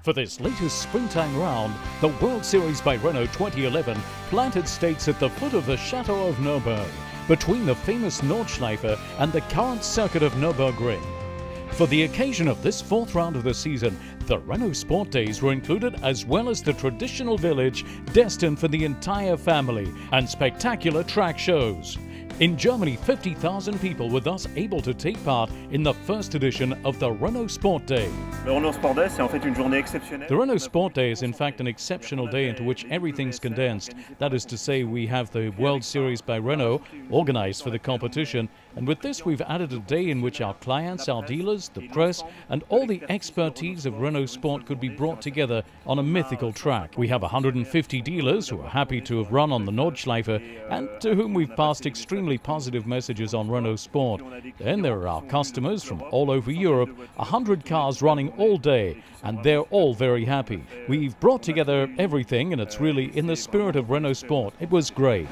For this latest springtime round, the World Series by Renault 2011 planted stakes at the foot of the Chateau of Nürburgring, between the famous Nordschleife and the current circuit of Nürburgring. For the occasion of this fourth round of the season, the Renault Sport Days were included, as well as the traditional village destined for the entire family and spectacular track shows. In Germany, 50,000 people were thus able to take part in the first edition of the Renault Sport Day. The Renault Sport Day is in fact an exceptional day into which everything's condensed. That is to say, we have the World Series by Renault, organized for the competition, and with this we've added a day in which our clients, our dealers, the press and all the expertise of Renault Sport could be brought together on a mythical track. We have 150 dealers who are happy to have run on the Nordschleife and to whom we've passed extremely positive messages on Renault Sport. Then there are our customers from all over Europe, 100 cars running all day, and they're all very happy. We've brought together everything and it's really in the spirit of Renault Sport. It was great.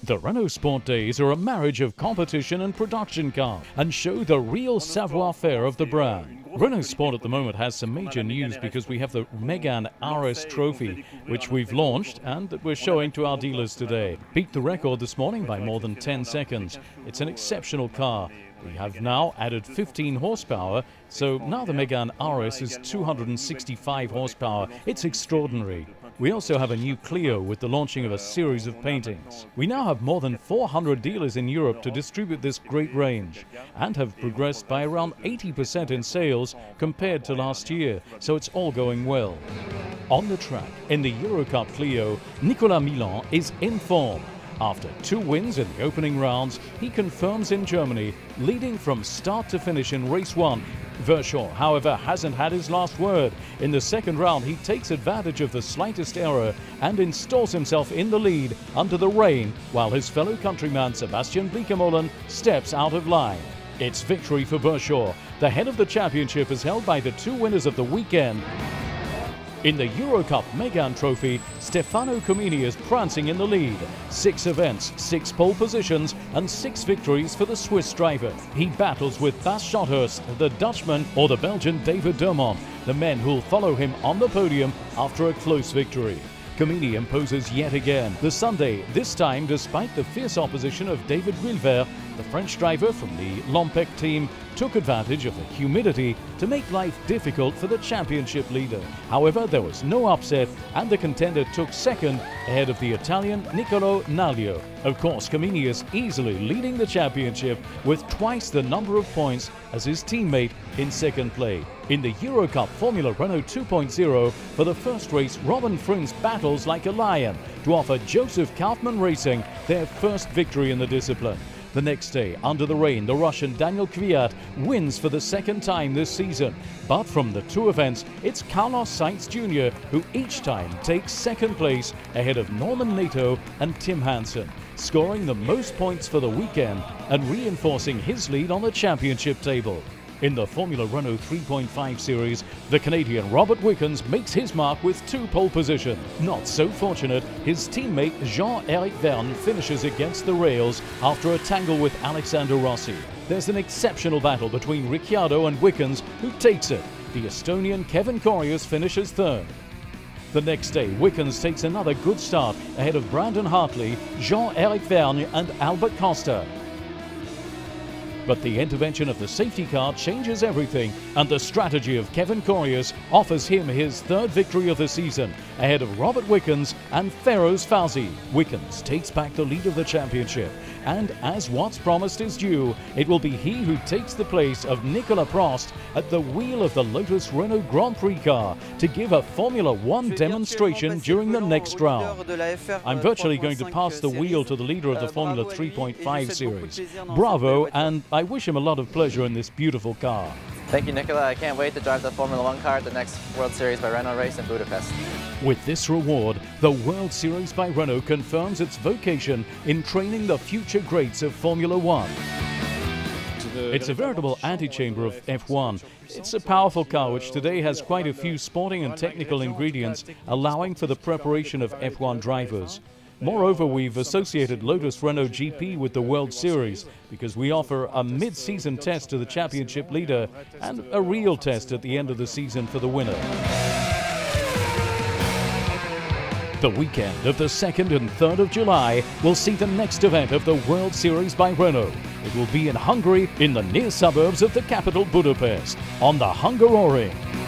The Renault Sport Days are a marriage of competition and production cars and show the real savoir-faire of the brand. Renault Sport at the moment has some major news because we have the Mégane RS Trophy, which we've launched and that we're showing to our dealers today. Beat the record this morning by more than 10 seconds. It's an exceptional car. We have now added 15 horsepower, so now the Mégane RS is 265 horsepower. It's extraordinary. We also have a new Clio with the launching of a series of paintings. We now have more than 400 dealers in Europe to distribute this great range and have progressed by around 80% in sales compared to last year, so it's all going well. On the track, in the Eurocup Clio, Nicolas Milan is in form. After 2 wins in the opening rounds, he confirms in Germany, leading from start to finish in race 1. Verschoor, however, hasn't had his last word. In the second round, he takes advantage of the slightest error and installs himself in the lead under the rain, while his fellow countryman Sebastian Bleekemolen steps out of line. It's victory for Verschoor. The head of the championship is held by the 2 winners of the weekend. In the Eurocup Mégane Trophy, Stefano Comini is prancing in the lead. 6 events, 6 pole positions and 6 victories for the Swiss driver. He battles with Bas Schotthurst, the Dutchman, or the Belgian David Dermont, the men who'll follow him on the podium after a close victory. Comini imposes yet again. The Sunday, this time despite the fierce opposition of David Wilver, the French driver from the Lampec team took advantage of the humidity to make life difficult for the championship leader. However, there was no upset and the contender took second ahead of the Italian Niccolò Naglio. Of course, Comini is easily leading the championship with twice the number of points as his teammate in second place. In the Eurocup Formula Renault 2.0, for the first race, Robin Frins battles like a lion to offer Joseph Kaufmann Racing their first victory in the discipline. The next day, under the rain, the Russian Daniel Kvyat wins for the second time this season. But from the 2 events, it's Carlos Sainz Jr. who each time takes second place ahead of Norman Nato and Tim Hansen, scoring the most points for the weekend and reinforcing his lead on the championship table. In the Formula Renault 3.5 series, the Canadian Robert Wickens makes his mark with 2 pole positions. Not so fortunate, his teammate Jean-Éric Vergne finishes against the rails after a tangle with Alexander Rossi. There's an exceptional battle between Ricciardo and Wickens, who takes it. The Estonian Kevin Korius finishes third. The next day, Wickens takes another good start ahead of Brandon Hartley, Jean-Éric Vergne and Albert Costa. But the intervention of the safety car changes everything, and the strategy of Kevin Korius offers him his 3rd victory of the season, ahead of Robert Wickens and Feroz Fauzi. Wickens takes back the lead of the championship, and as what's promised is due, it will be he who takes the place of Nicolas Prost at the wheel of the Lotus Renault Grand Prix car to give a Formula 1 demonstration during the next round. I'm virtually going to pass the wheel to the leader of the Formula 3.5 series. Bravo, and I wish him a lot of pleasure in this beautiful car. Thank you, Nicola. I can't wait to drive the Formula 1 car at the next World Series by Renault race in Budapest. With this reward, the World Series by Renault confirms its vocation in training the future greats of Formula 1. It's a veritable antechamber of F1. It's a powerful car which today has quite a few sporting and technical ingredients, allowing for the preparation of F1 drivers. Moreover, we've associated Lotus Renault GP with the World Series because we offer a mid-season test to the championship leader and a real test at the end of the season for the winner. The weekend of the 2nd and 3rd of July will see the next event of the World Series by Renault. It will be in Hungary, in the near suburbs of the capital Budapest, on the Hungaroring.